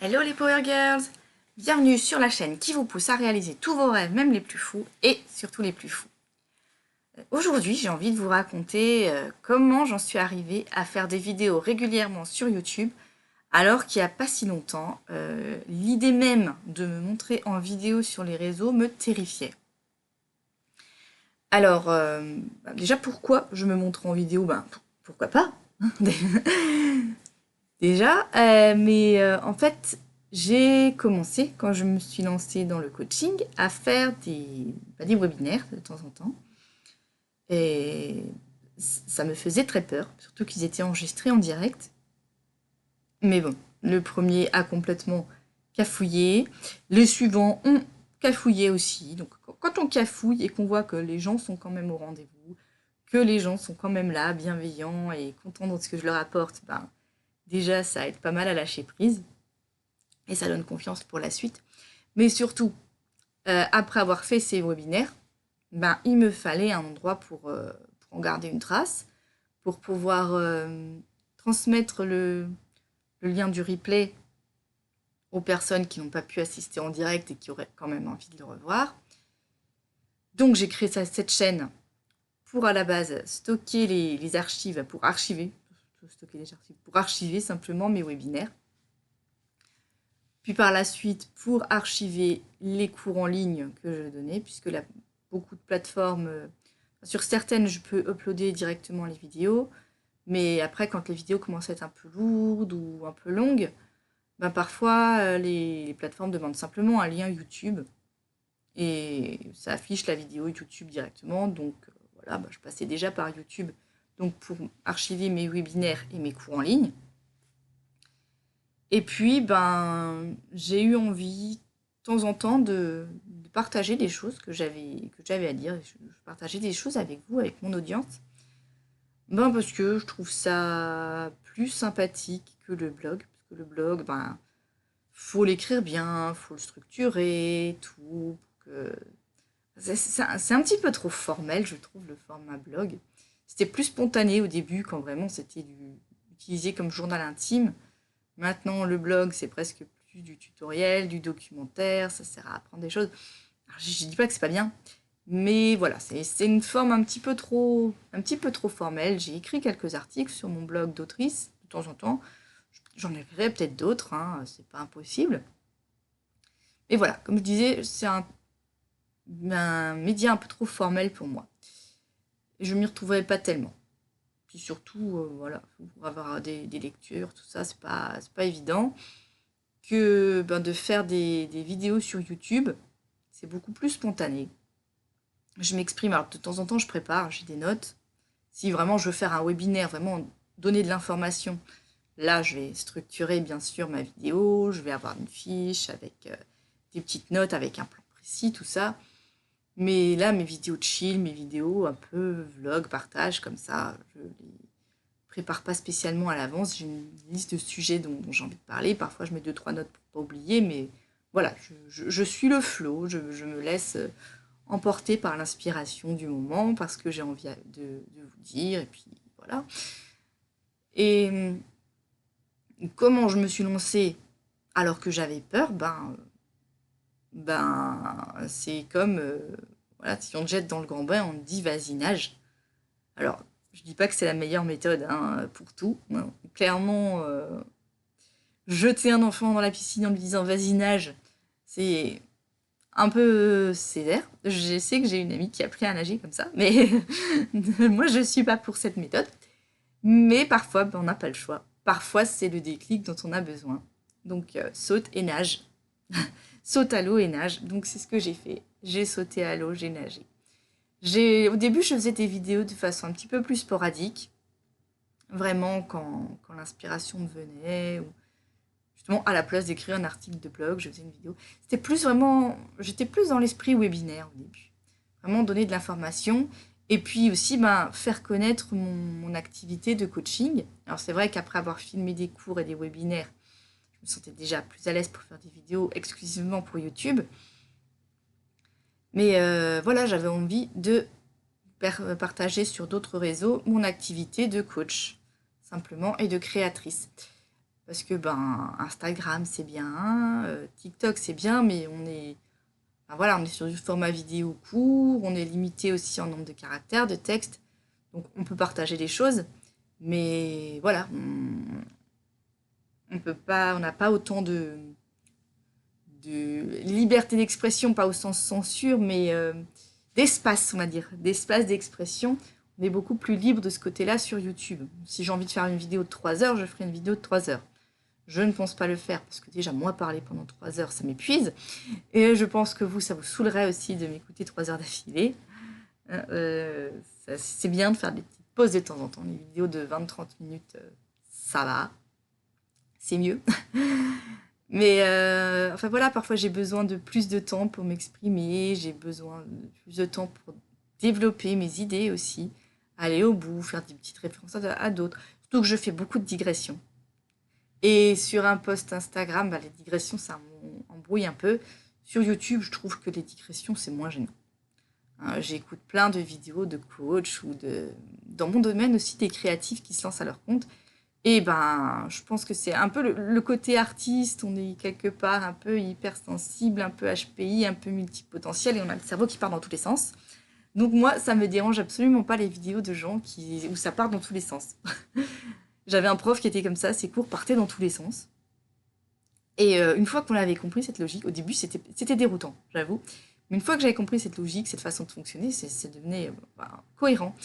Hello les Power Girls! Bienvenue sur la chaîne qui vous pousse à réaliser tous vos rêves, même les plus fous, et surtout les plus fous. Aujourd'hui, j'ai envie de vous raconter comment j'en suis arrivée à faire des vidéos régulièrement sur YouTube, alors qu'il n'y a pas si longtemps, l'idée même de me montrer en vidéo sur les réseaux me terrifiait. Alors, déjà pourquoi je me montre en vidéo? Pourquoi pas? Déjà, en fait, j'ai commencé, quand je me suis lancée dans le coaching, à faire des webinaires de temps en temps. Et ça me faisait très peur, surtout qu'ils étaient enregistrés en direct. Mais bon, le premier a complètement cafouillé, les suivants ont cafouillé aussi. Donc quand on cafouille et qu'on voit que les gens sont quand même au rendez-vous, que les gens sont quand même là, bienveillants et contents de ce que je leur apporte, déjà ça aide pas mal à lâcher prise. Et ça donne confiance pour la suite. Mais surtout, après avoir fait ces webinaires, il me fallait un endroit pour en garder une trace, pour pouvoir transmettre le lien du replay aux personnes qui n'ont pas pu assister en direct et qui auraient quand même envie de le revoir. Donc j'ai créé cette chaîne pour à la base stocker les archives, pour archiver simplement mes webinaires. Puis par la suite, pour archiver les cours en ligne que je donnais, puisque beaucoup de plateformes, sur certaines, je peux uploader directement les vidéos, mais après, quand les vidéos commencent à être un peu lourdes ou un peu longues, parfois, les plateformes demandent simplement un lien YouTube, et ça affiche la vidéo YouTube directement, donc voilà, je passais déjà par YouTube donc pour archiver mes webinaires et mes cours en ligne. Et puis, j'ai eu envie, de temps en temps, de partager des choses que j'avais à dire. Je partageais des choses avec vous, avec mon audience. Parce que je trouve ça plus sympathique que le blog. Parce que le blog, faut l'écrire bien, faut le structurer, tout. C'est un petit peu trop formel, je trouve, le format blog. C'était plus spontané au début, quand vraiment c'était utilisé comme journal intime. Maintenant, le blog, c'est presque plus du tutoriel, du documentaire, ça sert à apprendre des choses. Alors, je dis pas que c'est pas bien, mais voilà, c'est une forme un petit peu trop formelle. J'ai écrit quelques articles sur mon blog d'autrice, de temps en temps. J'en écrirai peut-être d'autres, hein, c'est pas impossible. Mais voilà, comme je disais, c'est un média un peu trop formel pour moi. Et je m'y retrouverai pas tellement. Puis surtout, voilà, pour avoir des lectures, tout ça, c'est pas évident. Que de faire des vidéos sur YouTube, c'est beaucoup plus spontané. Je m'exprime, alors de temps en temps je prépare, j'ai des notes. Si vraiment je veux faire un webinaire, vraiment donner de l'information, là je vais structurer bien sûr ma vidéo, je vais avoir une fiche avec des petites notes, avec un plan précis, tout ça. Mais là, mes vidéos de chill, mes vidéos un peu vlog, partage, comme ça, je les prépare pas spécialement à l'avance. J'ai une liste de sujets dont j'ai envie de parler. Parfois, je mets 2-3 notes pour pas oublier, mais voilà, je suis le flow, je me laisse emporter par l'inspiration du moment, parce que j'ai envie de vous dire, et puis voilà. Et comment je me suis lancée alors que j'avais peur, c'est comme, voilà, si on te jette dans le grand bain, on te dit vas-y nage. Alors, je dis pas que c'est la meilleure méthode pour tout. Non. Clairement, jeter un enfant dans la piscine en lui disant vas-y nage, c'est un peu sévère. Je sais que j'ai une amie qui a appris à nager comme ça, mais moi je suis pas pour cette méthode. Mais parfois, on n'a pas le choix. Parfois, c'est le déclic dont on a besoin. Donc, saute et nage. Saute à l'eau et nage. Donc, c'est ce que j'ai fait. J'ai sauté à l'eau, j'ai nagé. Au début, je faisais des vidéos de façon un petit peu plus sporadique. Vraiment, quand l'inspiration me venait, ou justement, à la place d'écrire un article de blog, je faisais une vidéo. C'était plus vraiment... J'étais plus dans l'esprit webinaire au début. Vraiment donner de l'information. Et puis aussi, faire connaître mon activité de coaching. Alors, c'est vrai qu'après avoir filmé des cours et des webinaires, je me sentais déjà plus à l'aise pour faire des vidéos exclusivement pour YouTube. Mais voilà, j'avais envie de partager sur d'autres réseaux mon activité de coach, simplement, et de créatrice. parce que ben, Instagram c'est bien, TikTok c'est bien, mais enfin, voilà, on est sur du format vidéo court, on est limité aussi en nombre de caractères, de textes, donc on peut partager des choses, mais voilà, on peut pas, on n'a pas autant de liberté d'expression, pas au sens censure, mais d'espace, on va dire, d'espace d'expression. On est beaucoup plus libre de ce côté-là sur YouTube. Si j'ai envie de faire une vidéo de 3 heures, je ferai une vidéo de 3 heures. Je ne pense pas le faire, parce que déjà, moi, parler pendant 3 heures, ça m'épuise. Et je pense que vous, ça vous saoulerait aussi de m'écouter 3 heures d'affilée. Euh, c'est bien de faire des petites pauses de temps en temps. Les vidéos de 20-30 minutes, ça va. C'est mieux. Mais enfin voilà, parfois j'ai besoin de plus de temps pour m'exprimer, j'ai besoin de plus de temps pour développer mes idées aussi, aller au bout, faire des petites références à d'autres. Surtout que je fais beaucoup de digressions. Et sur un post Instagram, bah, les digressions, ça m'embrouille un peu. Sur YouTube, je trouve que les digressions, c'est moins gênant. Hein, j'écoute plein de vidéos de coach ou dans mon domaine aussi, des créatifs qui se lancent à leur compte. Et ben, je pense que c'est un peu le côté artiste, on est quelque part un peu hypersensible, un peu HPI, un peu multipotentiel, et on a le cerveau qui part dans tous les sens. Donc moi, ça me dérange absolument pas les vidéos de gens où ça part dans tous les sens. J'avais un prof qui était comme ça, ses cours partaient dans tous les sens. Et une fois qu'on avait compris cette logique, au début c'était déroutant, j'avoue. Mais une fois que j'avais compris cette logique, cette façon de fonctionner, c'est devenu cohérent.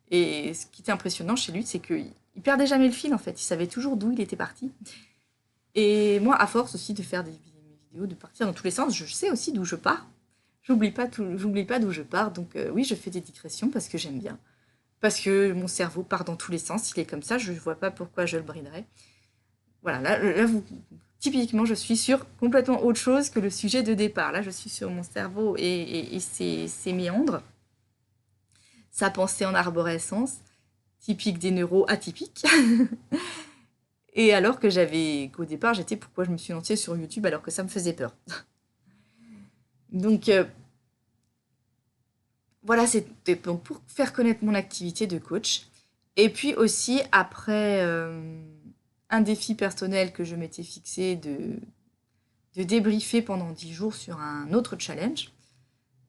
Et ce qui était impressionnant chez lui, c'est qu'il perdait jamais le fil en fait. Il savait toujours d'où il était parti. Et moi, à force aussi de faire mes vidéos, de partir dans tous les sens, je sais aussi d'où je pars. J'oublie pas d'où je pars. Donc oui, je fais des digressions parce que j'aime bien. Parce que mon cerveau part dans tous les sens. Il est comme ça, je ne vois pas pourquoi je le briderais. Voilà, là typiquement, je suis sur complètement autre chose que le sujet de départ. Là, je suis sur mon cerveau et ses méandres, sa pensée en arborescence, typique des neuros atypiques. Et alors qu'au départ, j'étais pourquoi je me suis lancée sur YouTube alors que ça me faisait peur. Donc voilà, c'était pour faire connaître mon activité de coach. Et puis aussi, après un défi personnel que je m'étais fixé de débriefer pendant 10 jours sur un autre challenge.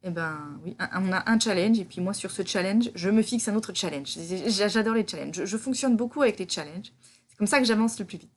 Eh ben oui, on a un challenge, et puis moi sur ce challenge, je me fixe un autre challenge. J'adore les challenges. Je fonctionne beaucoup avec les challenges. C'est comme ça que j'avance le plus vite.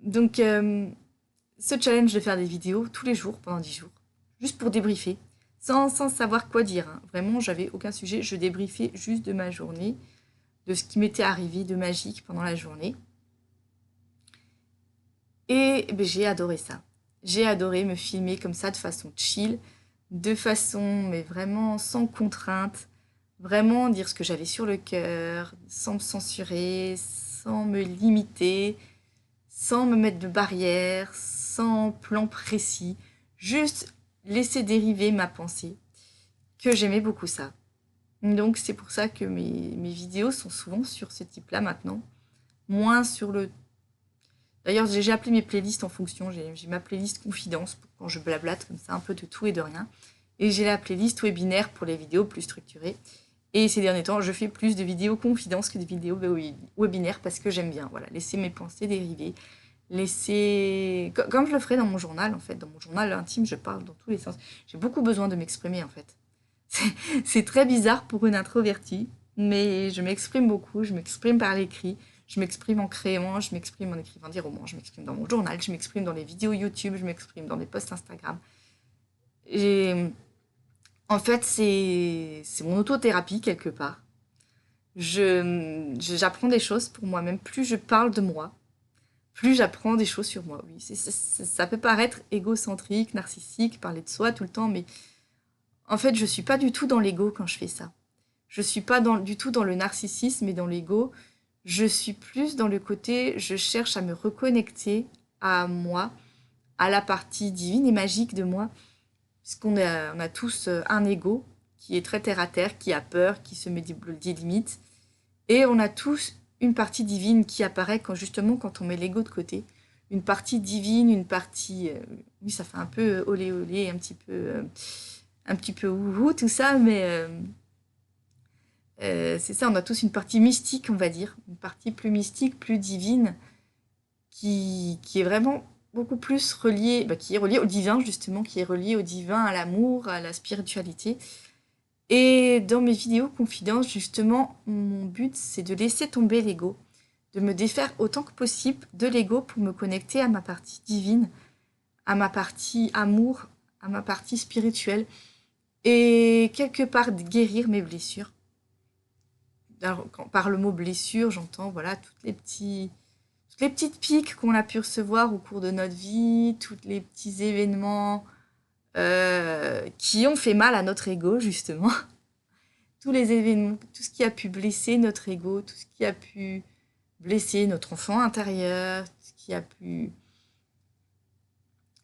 Donc, ce challenge de faire des vidéos tous les jours pendant 10 jours, juste pour débriefer, sans savoir quoi dire. Hein. Vraiment, j'avais aucun sujet. Je débriefais juste de ma journée, de ce qui m'était arrivé de magique pendant la journée. Et ben, j'ai adoré ça. J'ai adoré me filmer comme ça de façon chill, de façon, mais vraiment sans contrainte, vraiment dire ce que j'avais sur le cœur, sans me censurer, sans me limiter, sans me mettre de barrières, sans plan précis, juste laisser dériver ma pensée, que j'aimais beaucoup ça. Donc c'est pour ça que mes vidéos sont souvent sur ce type-là maintenant, moins sur le... D'ailleurs, j'ai appelé mes playlists en fonction, j'ai ma playlist confidence, pour quand je blablate comme ça, un peu de tout et de rien, et j'ai la playlist webinaire pour les vidéos plus structurées. Et ces derniers temps, je fais plus de vidéos confidence que de vidéos webinaires parce que j'aime bien, voilà, laisser mes pensées dériver, comme je le ferais dans mon journal, en fait. Dans mon journal intime, je parle dans tous les sens. J'ai beaucoup besoin de m'exprimer, en fait. C'est très bizarre pour une introvertie, mais je m'exprime beaucoup, je m'exprime par l'écrit, je m'exprime en créant, je m'exprime en écrivant des romans, je m'exprime dans mon journal, je m'exprime dans les vidéos YouTube, je m'exprime dans des posts Instagram. Et en fait, c'est mon autothérapie, quelque part. J'apprends des choses pour moi-même. Plus je parle de moi, plus j'apprends des choses sur moi. Oui, ça peut paraître égocentrique, narcissique, parler de soi tout le temps, mais en fait, je suis pas du tout dans l'ego quand je fais ça. Je suis pas du tout dans le narcissisme et dans l'ego. Je suis plus dans le côté, je cherche à me reconnecter à moi, à la partie divine et magique de moi, on a tous un ego qui est très terre à terre, qui a peur, qui se met des limites, et on a tous une partie divine qui apparaît quand on met l'ego de côté. Une partie divine, une partie... oui, ça fait un peu olé olé, un petit peu ouhou, tout ça, mais c'est ça, on a tous une partie mystique, on va dire. Une partie plus mystique, plus divine, qui est vraiment beaucoup plus relié, qui est relié au divin justement, qui est relié au divin, à l'amour, à la spiritualité. Et dans mes vidéos confidences, justement, mon but, c'est de laisser tomber l'ego, de me défaire autant que possible de l'ego pour me connecter à ma partie divine, à ma partie amour, à ma partie spirituelle, et quelque part guérir mes blessures. Alors, par le mot blessure, j'entends voilà toutes les petites piques qu'on a pu recevoir au cours de notre vie, tous les petits événements qui ont fait mal à notre ego, justement. Tous les événements, tout ce qui a pu blesser notre ego, tout ce qui a pu blesser notre enfant intérieur, tout ce qui a pu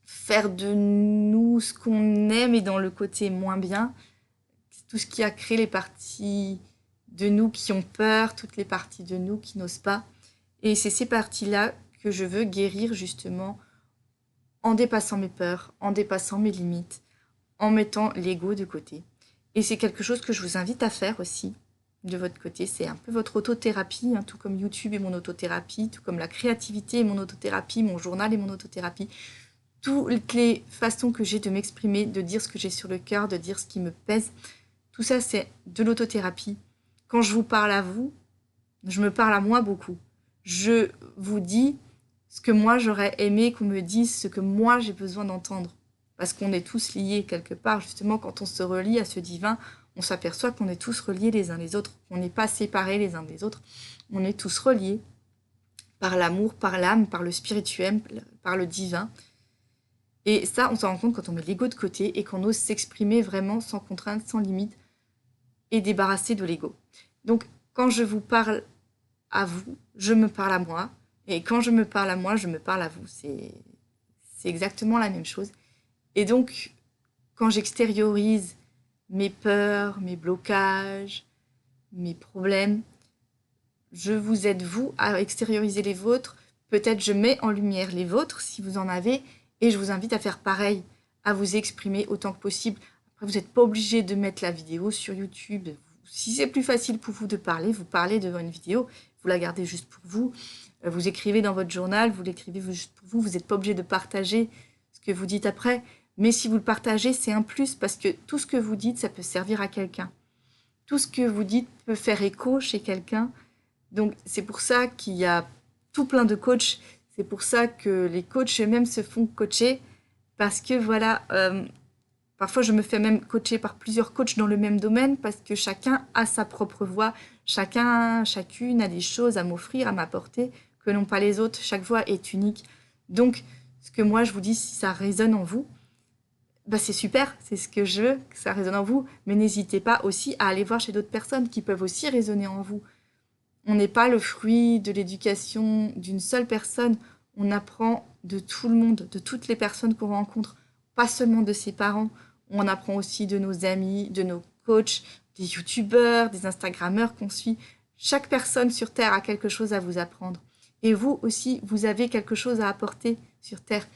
faire de nous ce qu'on aime et dans le côté moins bien, tout ce qui a créé les parties de nous qui ont peur, toutes les parties de nous qui n'osent pas. Et c'est ces parties-là que je veux guérir justement en dépassant mes peurs, en dépassant mes limites, en mettant l'ego de côté. Et c'est quelque chose que je vous invite à faire aussi de votre côté. C'est un peu votre autothérapie, tout comme YouTube est mon autothérapie, tout comme la créativité est mon autothérapie, mon journal est mon autothérapie. Toutes les façons que j'ai de m'exprimer, de dire ce que j'ai sur le cœur, de dire ce qui me pèse, tout ça c'est de l'autothérapie. Quand je vous parle à vous, je me parle à moi beaucoup. Je vous dis ce que moi j'aurais aimé qu'on me dise, ce que moi j'ai besoin d'entendre. Parce qu'on est tous liés quelque part. Justement, quand on se relie à ce divin, on s'aperçoit qu'on est tous reliés les uns les autres. On n'est pas séparés les uns des autres. On est tous reliés par l'amour, par l'âme, par le spirituel, par le divin. Et ça, on s'en rend compte quand on met l'ego de côté et qu'on ose s'exprimer vraiment sans contrainte, sans limite, et débarrasser de l'ego. Donc, quand je vous parle à vous, je me parle à moi. Et quand je me parle à moi, je me parle à vous. C'est exactement la même chose. Et donc, quand j'extériorise mes peurs, mes blocages, mes problèmes, je vous aide, vous, à extérioriser les vôtres. Peut-être je mets en lumière les vôtres, si vous en avez, et je vous invite à faire pareil, à vous exprimer autant que possible. Après, vous n'êtes pas obligé de mettre la vidéo sur YouTube. Si c'est plus facile pour vous de parler, vous parlez devant une vidéo, vous la gardez juste pour vous. Vous écrivez dans votre journal, vous l'écrivez juste pour vous. Vous n'êtes pas obligé de partager ce que vous dites après. Mais si vous le partagez, c'est un plus parce que tout ce que vous dites, ça peut servir à quelqu'un. Tout ce que vous dites peut faire écho chez quelqu'un. Donc, c'est pour ça qu'il y a tout plein de coachs. C'est pour ça que les coachs eux-mêmes se font coacher. Parce que voilà, parfois je me fais même coacher par plusieurs coachs dans le même domaine parce que chacun a sa propre voix. Chacune a des choses à m'offrir, à m'apporter que n'ont pas les autres. Chaque voix est unique. Donc, ce que moi je vous dis, si ça résonne en vous, c'est super, c'est ce que je veux, que ça résonne en vous. Mais n'hésitez pas aussi à aller voir chez d'autres personnes qui peuvent aussi résonner en vous. On n'est pas le fruit de l'éducation d'une seule personne. On apprend de tout le monde, de toutes les personnes qu'on rencontre, pas seulement de ses parents. On apprend aussi de nos amis, de nos coachs, des youtubeurs, des instagrammeurs qu'on suit. Chaque personne sur Terre a quelque chose à vous apprendre. Et vous aussi, vous avez quelque chose à apporter sur Terre.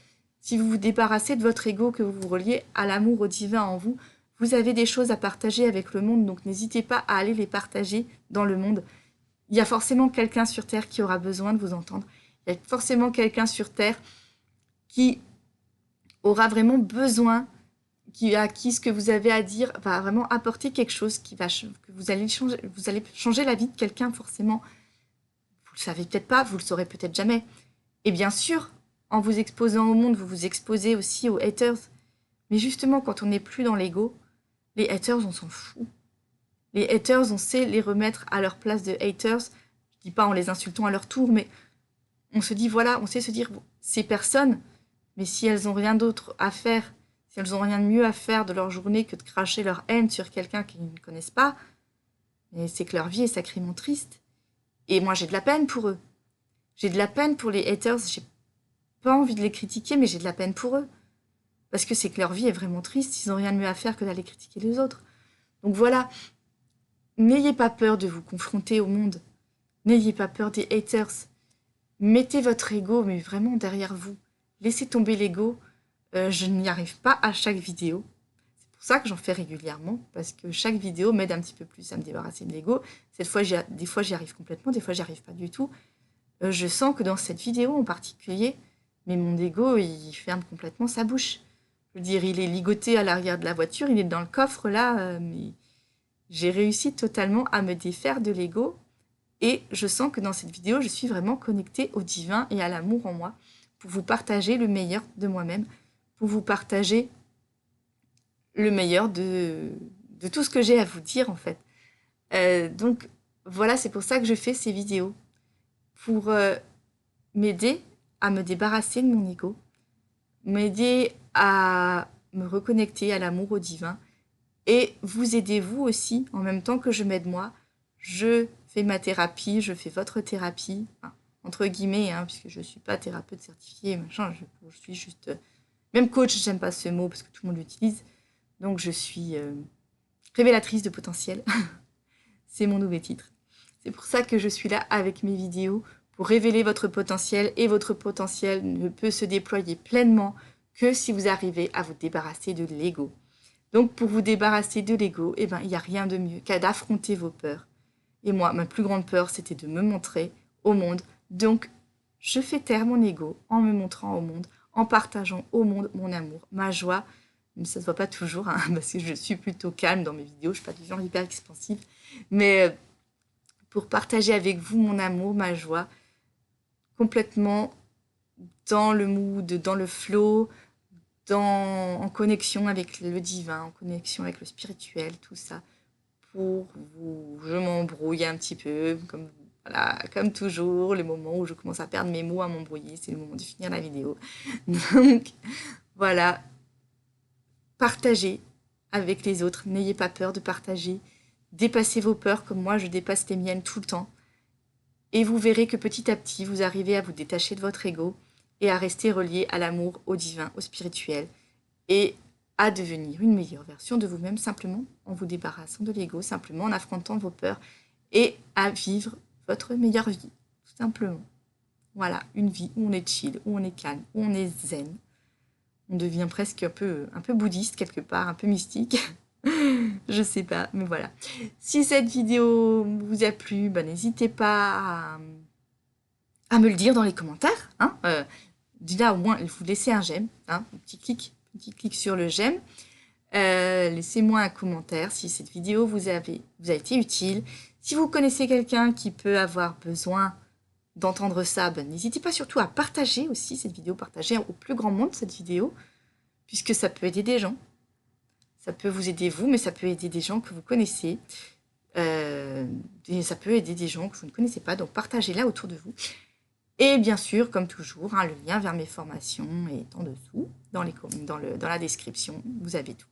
Si vous vous débarrassez de votre ego, que vous vous reliez à l'amour, au divin en vous, vous avez des choses à partager avec le monde, donc n'hésitez pas à aller les partager dans le monde. Il y a forcément quelqu'un sur Terre qui aura besoin de vous entendre. Il y a forcément quelqu'un sur Terre qui aura vraiment besoin, à qui ce que vous avez à dire va vraiment apporter quelque chose que vous allez changer la vie de quelqu'un forcément. Vous le savez peut-être pas, vous le saurez peut-être jamais. Et bien sûr, en vous exposant au monde, vous vous exposez aussi aux haters. Mais justement, quand on n'est plus dans l'ego, les haters, on s'en fout. Les haters, on sait les remettre à leur place de haters. Je dis pas en les insultant à leur tour, mais on se dit, voilà, on sait se dire, bon, ces personnes, mais si elles n'ont rien d'autre à faire, si elles n'ont rien de mieux à faire de leur journée que de cracher leur haine sur quelqu'un qu'ils ne connaissent pas, c'est que leur vie est sacrément triste. Et moi, j'ai de la peine pour eux. J'ai de la peine pour les haters. J'ai pas envie de les critiquer, mais j'ai de la peine pour eux. Parce que c'est que leur vie est vraiment triste. Ils n'ont rien de mieux à faire que d'aller critiquer les autres. Donc voilà, n'ayez pas peur de vous confronter au monde. N'ayez pas peur des haters. Mettez votre ego, mais vraiment derrière vous. Laissez tomber l'ego. Je n'y arrive pas à chaque vidéo. C'est pour ça que j'en fais régulièrement, parce que chaque vidéo m'aide un petit peu plus à me débarrasser de l'ego. Des fois, j'y arrive complètement, des fois, j'y arrive pas du tout. je sens que dans cette vidéo en particulier, mais mon ego, il ferme complètement sa bouche. Je veux dire, il est ligoté à l'arrière de la voiture, il est dans le coffre là, mais j'ai réussi totalement à me défaire de l'ego. Et je sens que dans cette vidéo, je suis vraiment connectée au divin et à l'amour en moi pour vous partager le meilleur de moi-même, pour vous partager le meilleur de tout ce que j'ai à vous dire en fait. Donc voilà, c'est pour ça que je fais ces vidéos, pour m'aider à me débarrasser de mon ego, m'aider à me reconnecter à l'amour, au divin, et vous aider vous aussi, en même temps que je m'aide moi. Je fais ma thérapie, je fais votre thérapie, enfin, entre guillemets, hein, puisque je ne suis pas thérapeute certifiée, machin, je suis juste... même coach, j'aime pas ce mot parce que tout le monde l'utilise, donc je suis révélatrice de potentiel. C'est mon nouveau titre. C'est pour ça que je suis là avec mes vidéos, pour révéler votre potentiel, et votre potentiel ne peut se déployer pleinement que si vous arrivez à vous débarrasser de l'ego. Donc pour vous débarrasser de l'ego, il n'y a rien de mieux qu'à d'affronter vos peurs. Et moi, ma plus grande peur, c'était de me montrer au monde. Donc je fais taire mon ego en me montrant au monde, en partageant au monde mon amour, ma joie. Mais ça ne se voit pas toujours, hein, parce que je suis plutôt calme dans mes vidéos, je ne suis pas du genre hyper expansive. Mais pour partager avec vous mon amour, ma joie, complètement dans le mood, dans le flow, en connexion avec le divin, en connexion avec le spirituel, tout ça, pour vous. Je m'embrouille un petit peu, voilà, comme toujours, les moments où je commence à perdre mes mots, à m'embrouiller, c'est le moment de finir la vidéo. Donc, voilà, partagez avec les autres, n'ayez pas peur de partager, dépassez vos peurs comme moi, je dépasse les miennes tout le temps. Et vous verrez que petit à petit, vous arrivez à vous détacher de votre ego et à rester relié à l'amour, au divin, au spirituel, et à devenir une meilleure version de vous-même simplement en vous débarrassant de l'ego, simplement en affrontant vos peurs et à vivre votre meilleure vie, tout simplement. Voilà, une vie où on est chill, où on est calme, où on est zen. On devient presque un peu bouddhiste quelque part, un peu mystique. Je sais pas, mais voilà. Si cette vidéo vous a plu, n'hésitez pas à me le dire dans les commentaires. Hein. Déjà, au moins, vous laissez un j'aime, hein, un petit clic sur le j'aime. Laissez-moi un commentaire si cette vidéo vous a été utile. Si vous connaissez quelqu'un qui peut avoir besoin d'entendre ça, n'hésitez pas surtout à partager aussi cette vidéo, partager au plus grand monde cette vidéo, puisque ça peut aider des gens. Ça peut vous aider vous, mais ça peut aider des gens que vous connaissez. Et ça peut aider des gens que vous ne connaissez pas, donc partagez-la autour de vous. Et bien sûr, comme toujours, hein, le lien vers mes formations est en dessous, dans la description, vous avez tout.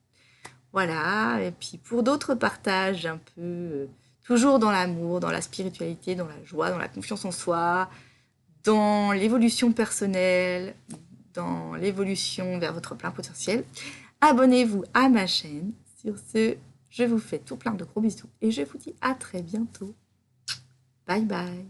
Voilà, et puis pour d'autres partages un peu, toujours dans l'amour, dans la spiritualité, dans la joie, dans la confiance en soi, dans l'évolution personnelle, dans l'évolution vers votre plein potentiel, abonnez-vous à ma chaîne. Sur ce, je vous fais tout plein de gros bisous et je vous dis à très bientôt. Bye bye.